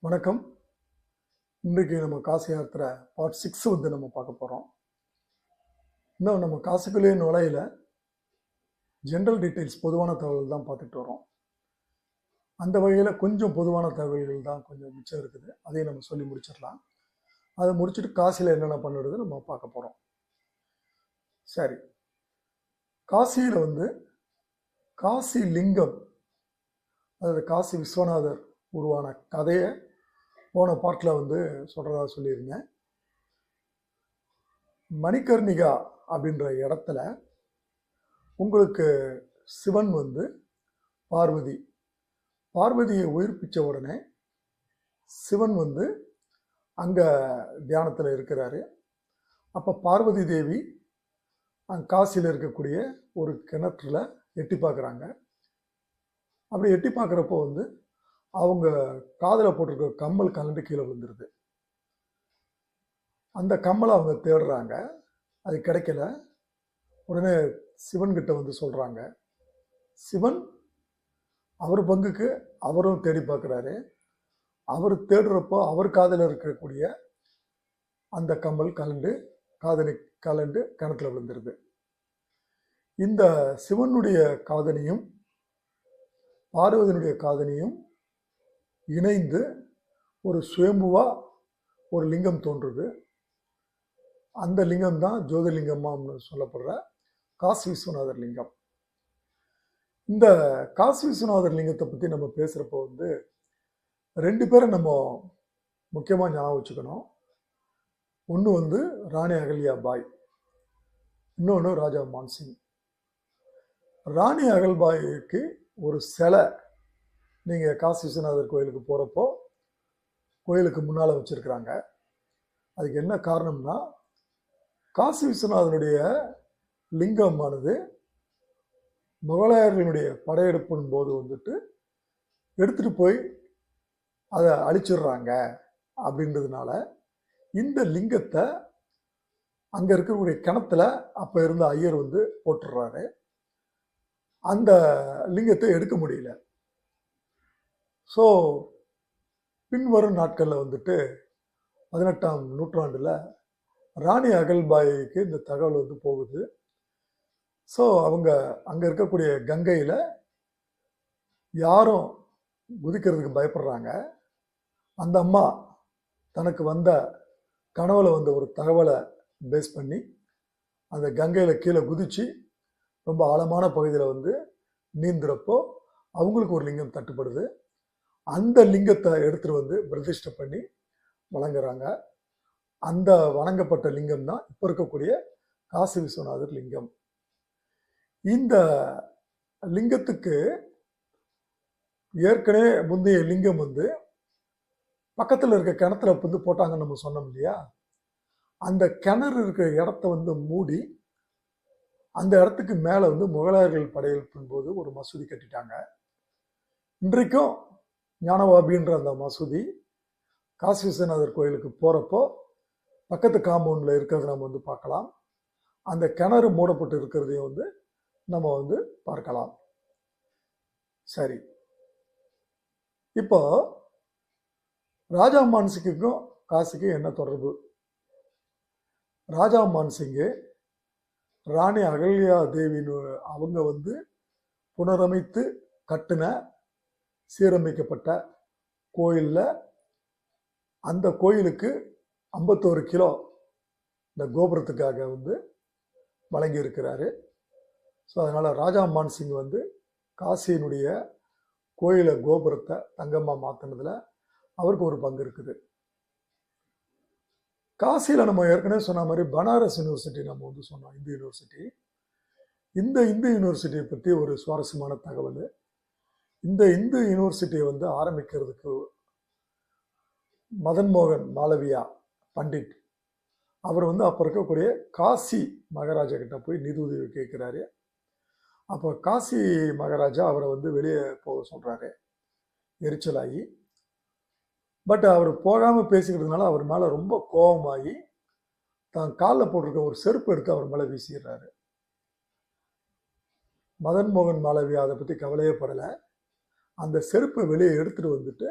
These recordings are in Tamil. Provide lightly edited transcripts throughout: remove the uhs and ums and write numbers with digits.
வணக்கம். இன்றைக்கு நம்ம காசி யாத்திரை பார்ட் 6 வந்து நம்ம பார்க்க போகிறோம். இன்னும் நம்ம காசுக்குள்ளேயே நுழையில ஜென்ரல் டீட்டெயில்ஸ் பொதுவான தகவல் தான் பார்த்துட்டு வரோம். அந்த வகையில் கொஞ்சம் பொதுவான தகவல்கள் தான் கொஞ்சம் மிச்சம் இருக்குது. அதையும் நம்ம சொல்லி முடிச்சிடலாம். அதை முடிச்சுட்டு காசியில் என்னென்ன பண்ணுறது நம்ம பார்க்க போகிறோம். சரி, காசியில் வந்து காசி லிங்கம், அதாவது காசி விஸ்வநாதர் உருவான கதையை போன பார்ட்டில் வந்து சொல்கிறதா சொல்லியிருந்தேன். மணிகர்ணிகா அப்படின்ற இடத்துல உங்களுக்கு சிவன் வந்து பார்வதியை உயிர்ப்பிச்ச உடனே சிவன் வந்து அங்கே தியானத்தில் இருக்கிறாரு. அப்போ பார்வதி தேவி காசியில் இருக்கக்கூடிய ஒரு கிணற்றுல எட்டி பார்க்குறாங்க. அப்படி எட்டி பார்க்குறப்போ வந்து அவங்க காதில் போட்டிருக்க கம்மல் கலண்டு கீழே விழுந்துருது. அந்த கம்மலை அவங்க தேடுறாங்க, அது கிடைக்கல. உடனே சிவன்கிட்ட வந்து சொல்கிறாங்க. சிவன் அவர் பங்குக்கு அவரும் தேடி பார்க்குறாரு. அவர் தேடுறப்போ அவர் காதில் இருக்கக்கூடிய அந்த கம்மல் கலண்டு கிணத்துல விழுந்துருது. இந்த சிவனுடைய காதனியும் பார்வதியினுடைய காதனியும் இணைந்து ஒரு சுயம்புவா ஒரு லிங்கம் தோன்றுது. அந்த லிங்கம் தான் ஜோதிர்லிங்கம்னு சொல்லப்படுற காசி விஸ்வநாதர் லிங்கம். இந்த காசி விஸ்வநாதர் லிங்கத்தை பற்றி நம்ம பேசுகிறப்போ வந்து ரெண்டு பேரை நம்ம முக்கியமாக ஞாபகம் வச்சுக்கணும். ஒன்று வந்து ராணி அகல்யா பாய், இன்னொன்று ராஜா மான்சிங். ராணி அகல்பாய்க்கு ஒரு சிலை நீங்கள் காசி விஸ்வநாதர் கோயிலுக்கு போகிறப்போ கோயிலுக்கு முன்னால் வச்சுருக்குறாங்க. அதுக்கு என்ன காரணம்னா, காசி விஸ்வநாதனுடைய லிங்கமானது முகலாயர்களுடைய படையெடுப்பின் போது வந்துட்டு எடுத்துகிட்டு போய் அதை அழிச்சிடுறாங்க. அப்படின்றதுனால இந்த லிங்கத்தை அங்கே இருக்கக்கூடிய கிணத்துல அப்போ இருந்த ஐயர் வந்து போட்டுடுறாரு. அந்த லிங்கத்தை எடுக்க முடியல. ஸோ பின்வரும் நாட்களில் வந்துட்டு 18ஆம் நூற்றாண்டில் ராணி அகல்பாய்க்கு இந்த தகவல் வந்து போகுது. ஸோ அவங்க அங்கே இருக்கக்கூடிய கங்கையில் யாரும் குதிக்கிறதுக்கு பயப்படுறாங்க. அந்த அம்மா தனக்கு வந்த கனவுல வந்த ஒரு தகவலை பேஸ் பண்ணி அந்த கங்கையில் கீழே குதித்து ரொம்ப ஆழமான பகுதியில் வந்து நீந்துறப்போ அவங்களுக்கு ஒரு லிங்கம் தட்டுப்படுது. அந்த லிங்கத்தை எடுத்துகிட்டு வந்து பிரதிஷ்டை பண்ணி வணங்குறாங்க. அந்த வணங்கப்பட்ட லிங்கம் தான் இப்போ இருக்கக்கூடிய காசி விஸ்வநாதர் லிங்கம். இந்த லிங்கத்துக்கு ஏற்கனவே முந்தைய லிங்கம் வந்து பக்கத்தில் இருக்க கிணத்துல வந்து போட்டாங்கன்னு நம்ம சொன்னோம் இல்லையா? அந்த கிணறு இருக்கிற இடத்த வந்து மூடி அந்த இடத்துக்கு மேலே வந்து முகலாயர்கள் படையெடுப்பின் போது ஒரு மசூதி கட்டிட்டாங்க. இன்றைக்கும் ஞானவாபின்ற அந்த மசூதி காசி விஸ்வநாதர் கோயிலுக்கு போகிறப்போ பக்கத்து காம்பவுண்டில் இருக்கிறத நம்ம வந்து பார்க்கலாம். அந்த கிணறு மூடப்பட்டு இருக்கிறதையும் வந்து நம்ம வந்து பார்க்கலாம். சரி, இப்போ ராஜா மான்சிங்குக்கும் காசிக்கும் என்ன தொடர்பு? ராஜா மான்சிங்கு ராணி அகல்யா தேவின்னு அவங்க வந்து புனரமைத்து கட்டின சீரமைக்கப்பட்ட கோயிலில் அந்த கோயிலுக்கு 51 கிலோ இந்த கோபுரத்துக்காக வந்து வழங்கி இருக்கிறாரு. ஸோ அதனால் ராஜா மான்சிங் வந்து காசியினுடைய கோயிலை கோபுரத்தை தங்கமாக மாற்றினதில் அவருக்கு ஒரு பங்கு இருக்குது. காசியில் நம்ம ஏற்கனவே சொன்ன மாதிரி பனாரஸ் யூனிவர்சிட்டி நம்ம வந்து சொன்னோம், இந்து யூனிவர்சிட்டி. இந்த இந்து யூனிவர்சிட்டியை பற்றி ஒரு சுவாரஸ்யமான தகவல். இந்த இந்து யூனிவர்சிட்டியை வந்து ஆரம்பிக்கிறதுக்கு மதன் மோகன் மாளவியா பண்டிட் அவர் வந்து அப்போ இருக்கக்கூடிய காசி மகாராஜா கிட்ட போய் நிதி உதவி கேட்குறாரு. அப்போ காசி மகாராஜா அவரை வந்து வெளியே போக சொல்கிறாரு எரிச்சலாகி. பட் அவர் போகாமல் பேசிக்கிறதுனால அவர் மேலே ரொம்ப கோபமாகி தான் காலில் போட்டிருக்க ஒரு செருப்பு எடுத்து அவர் மேலே வீசிடுறாரு. மதன் மோகன் மாளவியா அதை பற்றி கவலையே படலை. அந்த செருப்பை வெளியே எடுத்துகிட்டு வந்துட்டு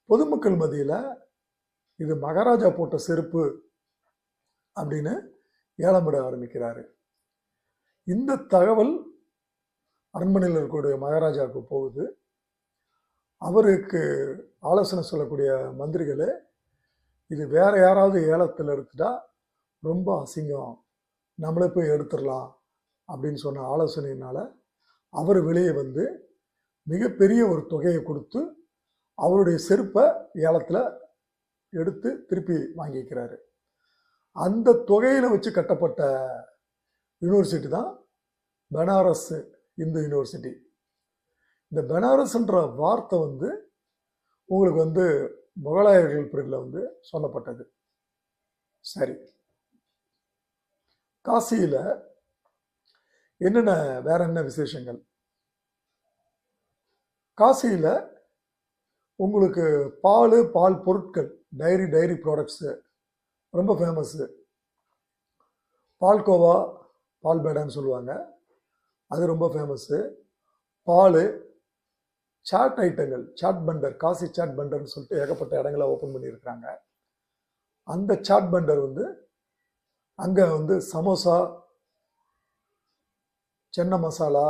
பொதுமக்கள் மத்தியில் இது மகாராஜா போட்ட செருப்பு அப்படின்னு ஏலமிட ஆரம்பிக்கிறாரு. இந்த தகவல் அரண்மனையில் இருக்கக்கூடிய மகாராஜாவுக்கு போகுது. அவருக்கு ஆலோசனை சொல்லக்கூடிய மந்திரிகளே, இது வேற யாராவது ஏலத்தில் எடுத்துட்டா ரொம்ப அசிங்கம், நம்மளே போய் எடுத்துடலாம் அப்படின்னு சொன்ன ஆலோசனையினால அவர் வெளியே வந்து மிகப்பெரிய ஒரு தொகையை கொடுத்து அவருடைய செருப்பை ஏலத்தில் எடுத்து திருப்பி வாங்கிக்கிறாரு. அந்த தொகையில் வச்சு கட்டப்பட்ட யூனிவர்சிட்டி தான் பனாரஸ் இந்து யூனிவர்சிட்டி. இந்த பனாரஸ்ன்ற வார்த்தை வந்து உங்களுக்கு வந்து முகலாயர்கள் பீரியடில் வந்து சொல்லப்பட்டது. சரி, காசியில் என்னென்ன வேற என்ன விசேஷங்கள்? காசியில் உங்களுக்கு பால் பொருட்கள், டைரி ப்ராடக்ட்ஸு ரொம்ப ஃபேமஸ்ஸு. பால்கோவா, பால் பேடான்னு சொல்லுவாங்க, அது ரொம்ப ஃபேமஸ்ஸு. பால், சாட் ஐட்டங்கள், சாட் பண்டர், காசி சாட் பண்டர்னு சொல்லிட்டு ஏகப்பட்ட இடங்களை ஓப்பன் பண்ணியிருக்கிறாங்க. அந்த சாட் பண்டர் வந்து அங்கே வந்து சமோசா, சென்னை மசாலா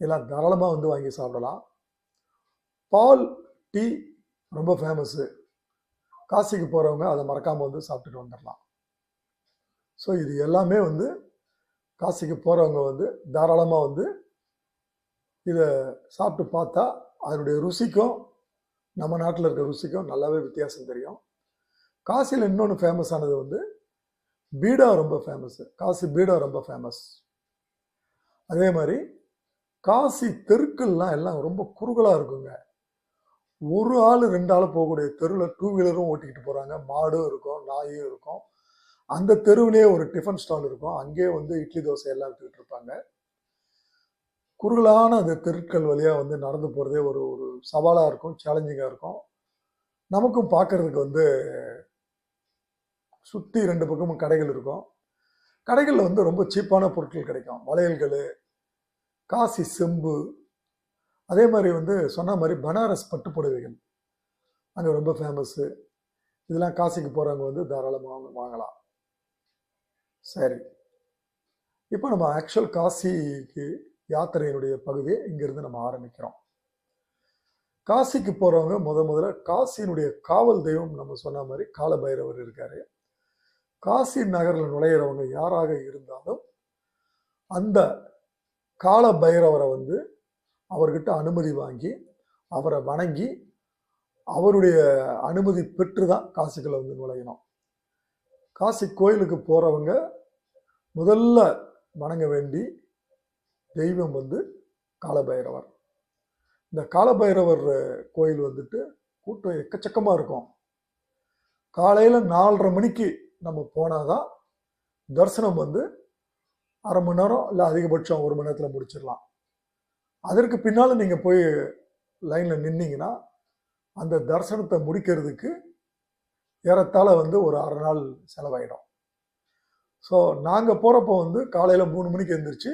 எல்லாம் தாராளமாக வந்து வாங்கி சாப்பிடலாம். பால், டீ ரொம்ப ஃபேமஸ்ஸு. காசிக்கு போகிறவங்க அதை மறக்காமல் வந்து சாப்பிட்டுட்டு வந்துடலாம். ஸோ இது எல்லாமே வந்து காசிக்கு போகிறவங்க வந்து தாராளமாக வந்து இதை சாப்பிட்டு பார்த்தா அதனுடைய ருசிக்கும் நம்ம நாட்டில் இருக்கிற ருசிக்கும் நல்லாவே வித்தியாசம் தெரியும். காசியில் இன்னொன்று ஃபேமஸானது வந்து பீடா ரொம்ப ஃபேமஸ்ஸு. காசி பீடா ரொம்ப ஃபேமஸ். அதே மாதிரி காசி தெருக்கள்லாம் எல்லாம் ரொம்ப குறுகலாக இருக்குங்க. ஒரு ஆள் 2 ஆள் போகக்கூடிய தெருவில் 2 வீலரும் ஓட்டிக்கிட்டு போகிறாங்க. மாடும் இருக்கும், நாயும் இருக்கும். அந்த தெருவிலே ஒரு டிஃபன் ஸ்டால் இருக்கும், அங்கேயே வந்து இட்லி தோசை எல்லாம் விற்றுக்கிட்டு இருப்பாங்க. குறுகலான அந்த தெருக்கள் வழியாக வந்து நடந்து போகிறதே ஒரு ஒரு சவாலாக இருக்கும், சேலஞ்சிங்காக இருக்கும். நமக்கும் பார்க்கறதுக்கு வந்து சுற்றி 2 பக்கமும் கடைகள் இருக்கும். கடைகளில் வந்து ரொம்ப சீப்பான பொருட்கள் கிடைக்கும். வளையல்கள், காசி செம்பு, அதே மாதிரி வந்து சொன்ன மாதிரி பனாரஸ் பட்டு புடவைகள் அங்கே ரொம்ப ஃபேமஸ்ஸு. இதெல்லாம் காசிக்கு போகிறவங்க வந்து தாராளமாக வாங்கலாம். சரி, இப்போ நம்ம ஆக்சுவல் காசிக்கு யாத்திரையினுடைய பகுதியை இங்கிருந்து நம்ம ஆரம்பிக்கிறோம். காசிக்கு போகிறவங்க முதல்ல காசியினுடைய காவல் தெய்வம் நம்ம சொன்ன மாதிரி கால பைரவர் இருக்காரு. காசி நகரில் நுழையிறவங்க யாராக இருந்தாலும் அந்த கால பைரவரை வந்து அவர்கிட்ட அனுமதி வாங்கி அவரை வணங்கி அவருடைய அனுமதி பெற்று தான் காசிக்குள்ள வந்து நுழையணும். காசி கோயிலுக்கு போகிறவங்க முதல்ல வணங்க வேண்டி தெய்வம் வந்து காலபைரவர். இந்த காலபைரவர் கோயில் வந்துட்டு கூட்டம் எக்கச்சக்கமாக இருக்கும். காலையில் 4:30 மணிக்கு நம்ம போனாதான் தரிசனம் வந்து அரை மணி நேரம் இல்லை அதிகபட்சம் 1 மணி நேரத்தில் முடிச்சிடலாம். அதற்கு பின்னால் நீங்கள் போய் லைனில் நின்னீங்கன்னா அந்த தரிசனத்தை முடிக்கிறதுக்கு ஏறத்தாழ வந்து ஒரு 1/2 நாள் செலவாயிடும். ஸோ நாங்கள் போகிறப்போ வந்து காலையில் 3 மணிக்கு எழுந்திரிச்சு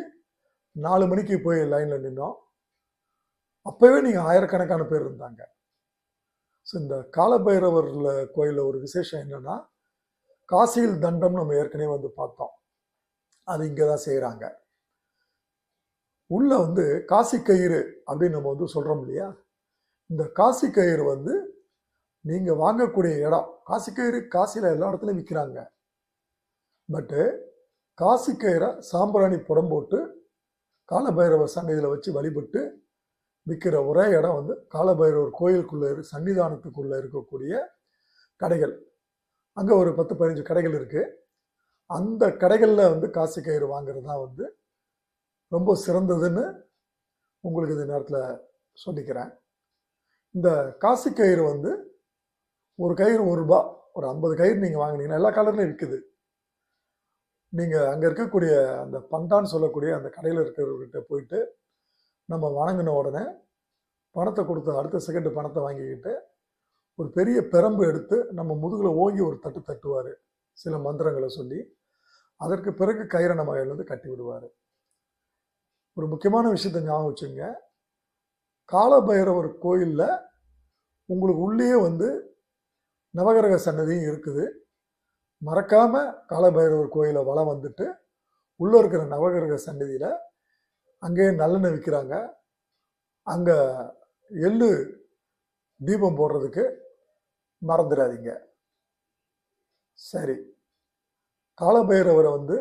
4 மணிக்கு போய் லைனில் நின்னோம். அப்போவே நீங்கள் ஆயிரக்கணக்கான பேர் இருந்தாங்க. ஸோ இந்த காலபைரவரில் கோயிலில் ஒரு விசேஷம் என்னென்னா, காசியில் தண்டம் நம்ம ஏற்கனவே வந்து பார்த்தோம், அது இங்கே தான் செய்கிறாங்க. உள்ள வந்து காசி கயிறு அப்படின்னு நம்ம வந்து சொல்கிறோம் இல்லையா, இந்த காசி கயிறு வந்து நீங்கள் வாங்கக்கூடிய இடம். காசி கயிறு காசியில் எல்லா இடத்துலையும் விற்கிறாங்க. பட்டு காசி கயிறை சாம்பிராணி புடம் போட்டு காலபைரவர் சன்னதியில் வச்சு வழிபட்டு விற்கிற ஒரே இடம் வந்து காலபைரவர் கோயிலுக்குள்ளே சன்னிதானத்துக்குள்ளே இருக்கக்கூடிய கடைகள். அங்கே ஒரு 10-15 கடைகள் இருக்குது. அந்த கடைகளில் வந்து காசி கயிறு வாங்குறது தான் வந்து ரொம்ப சிறந்ததுன்னு உங்களுக்கு இந்த நேரத்தில் சொல்லிக்கிறேன். இந்த காசி கயிறு வந்து ஒரு கயிறு ₹1, ஒரு 50 கயிறு நீங்கள் வாங்கினீங்கன்னா எல்லா கலர்லையும் இருக்குது. நீங்கள் அங்கே இருக்கக்கூடிய அந்த பண்டான்னு சொல்லக்கூடிய அந்த கடையில் இருக்கிறவர்கிட்ட போயிட்டு நம்ம வணங்கின உடனே பணத்தை கொடுத்து அடுத்த செகண்ட் பணத்தை வாங்கிக்கிட்டு ஒரு பெரிய பெரம்பு எடுத்து நம்ம முதுகில் ஓங்கி ஒரு தட்டு தட்டுவார், சில மந்திரங்களை சொல்லி. அதற்கு பிறகு கயிறை நம்ம வந்து கட்டி விடுவார். ஒரு முக்கியமான விஷயத்தை ஞாபகம் வச்சுங்க, காலபைரவர் கோயிலில் உங்களுக்கு உள்ளேயே வந்து நவகிரக சன்னதியும் இருக்குது. மறக்காமல் காலபைரவர் கோயிலை வலம் வந்துட்டு உள்ளே இருக்கிற நவகிரக சன்னதியில் அங்கேயே நல்லெண்ணெய் விற்கிறாங்க. அங்கே எள்ளு தீபம் போடுறதுக்கு மறந்துடாதீங்க. சரி, காலபைரவரை வந்து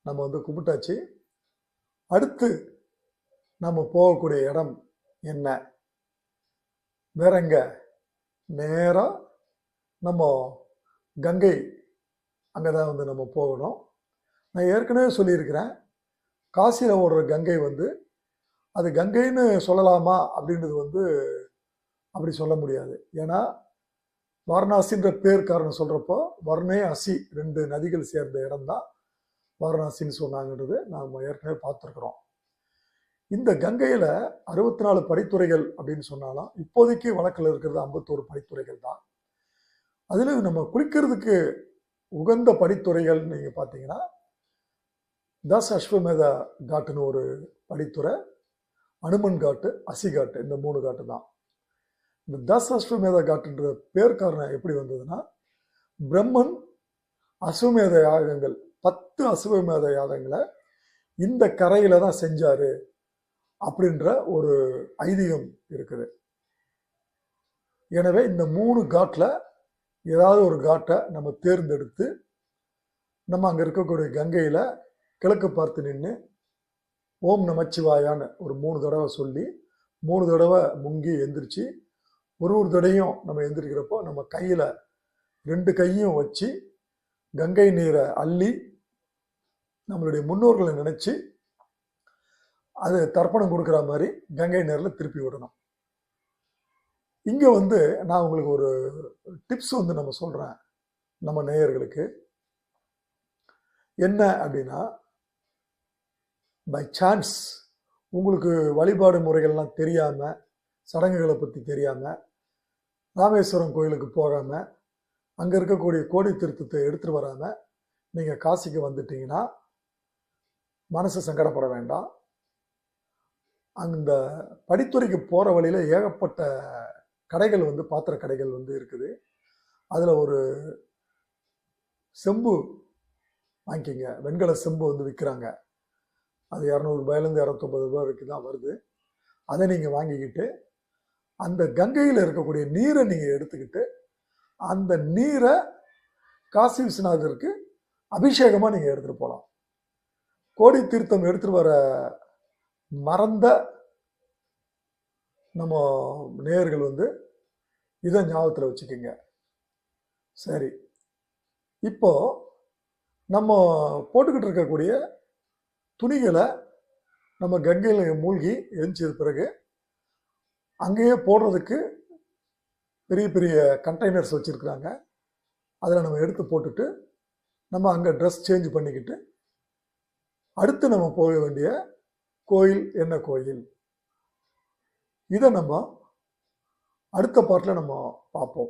நம்ம வந்து கும்பிட்டாச்சு. அடுத்து நம்ம போகக்கூடிய இடம் என்ன? வேற எங்க? நேராக நம்ம கங்கை அங்கே தான் வந்து நம்ம போகணும். நான் ஏற்கனவே சொல்லியிருக்கிறேன், காசியில் ஓடுற கங்கை வந்து அது கங்கைன்னு சொல்லலாமா அப்படின்றது வந்து அப்படி சொல்ல முடியாது. ஏன்னா வாரணாசின்ற பேர் காரணம் சொல்கிறப்போ வர்ணே அசி 2 நதிகள் சேர்ந்த இடம் தான் வாரணாசின்னு சொன்னாங்கன்றது நாம் ஏற்கனவே பார்த்துருக்குறோம். இந்த கங்கையில் 64 படித்துறைகள் அப்படின்னு சொன்னாலும் இப்போதைக்கு வழக்கில் இருக்கிறது 51 படித்துறைகள் தான். அதில் நம்ம குளிக்கிறதுக்கு உகந்த படித்துறைகள் நீங்கள் பார்த்தீங்கன்னா தஸ் அஸ்வமேத காட்டுன்னு ஒரு படித்துறை, அனுமன் காட்டு, அசி காட்டு, இந்த 3 காட்டு தான். இந்த தஸ் அஸ்வமேத காட்டுன்ற பேர் காரணம் எப்படி வந்ததுன்னா, பிரம்மன் அஸ்வமேத யாகங்கள் 10 அஸ்வமேத யாகங்களை இந்த கரையில தான் செஞ்சாரு அப்படின்ற ஒரு ஐதீகம் இருக்குது. எனவே இந்த 3 காட்டில் ஏதாவது ஒரு காட்டை நம்ம தேர்ந்தெடுத்து நம்ம அங்கே இருக்கக்கூடிய கங்கையில் கிழக்கு பார்த்து நின்று ஓம் நமச்சிவாயான்னு ஒரு 3 தடவை சொல்லி 3 தடவை முங்கி எந்திரிச்சு ஒரு தடையும் நம்ம எந்திரிக்கிறப்போ நம்ம கையில் 2 கையும் வச்சு கங்கை நீரை அள்ளி நம்மளுடைய முன்னோர்களை நினைச்சு அது தர்ப்பணம் கொடுக்குற மாதிரி கங்கை நீரில் திருப்பி விடணும். இங்கே வந்து நான் உங்களுக்கு ஒரு டிப்ஸ் வந்து நம்ம சொல்கிறேன் நம்ம நேயர்களுக்கு. என்ன அப்படின்னா, பை சான்ஸ் உங்களுக்கு வழிபாடு முறைகள்லாம் தெரியாமல், சடங்குகளை பற்றி தெரியாமல், ராமேஸ்வரம் கோயிலுக்கு போகாமல், அங்கே இருக்கக்கூடிய கோடி திருத்தத்தை எடுத்துகிட்டு வராமல் நீங்கள் காசிக்கு வந்துட்டீங்கன்னா மனசு சங்கடப்பட வேண்டாம். அந்த படித்துறைக்கு போகிற வழியில் ஏகப்பட்ட கடைகள் வந்து பாத்திர கடைகள் வந்து இருக்குது. அதில் ஒரு செம்பு வாங்கிக்கிங்க, வெண்கல செம்பு வந்து விற்கிறாங்க. அது 200 ரூபாயிலேருந்து 250 ரூபாய் வரைக்கும் தான் வருது. அதை நீங்கள் வாங்கிக்கிட்டு அந்த கங்கையில் இருக்கக்கூடிய நீரை நீங்கள் எடுத்துக்கிட்டு அந்த நீரை காசி விஸ்வநாதருக்கு அபிஷேகமாக நீங்கள் எடுத்துகிட்டு போகலாம். கோடி தீர்த்தம் எடுத்துகிட்டு வர மறந்த நம்ம நேயர்கள் வந்து இதை ஞாபகத்தில் வச்சுக்கோங்க. சரி, இப்போ நம்ம போட்டுக்கிட்டு இருக்கக்கூடிய துணிகளை நம்ம கங்கையில் மூழ்கி எழுந்தது பிறகு அங்கேயே போடுறதுக்கு பெரிய பெரிய கண்டெய்னர்ஸ் வச்சுருக்குறாங்க. அதில் நம்ம எடுத்து போட்டுட்டு நம்ம அங்கே ட்ரெஸ் சேஞ்ச் பண்ணிக்கிட்டு அடுத்து நம்ம போக வேண்டிய கோயில் என்ன கோயில், இதை நம்ம அடுத்த பார்ட்டில் நம்ம பார்ப்போம்.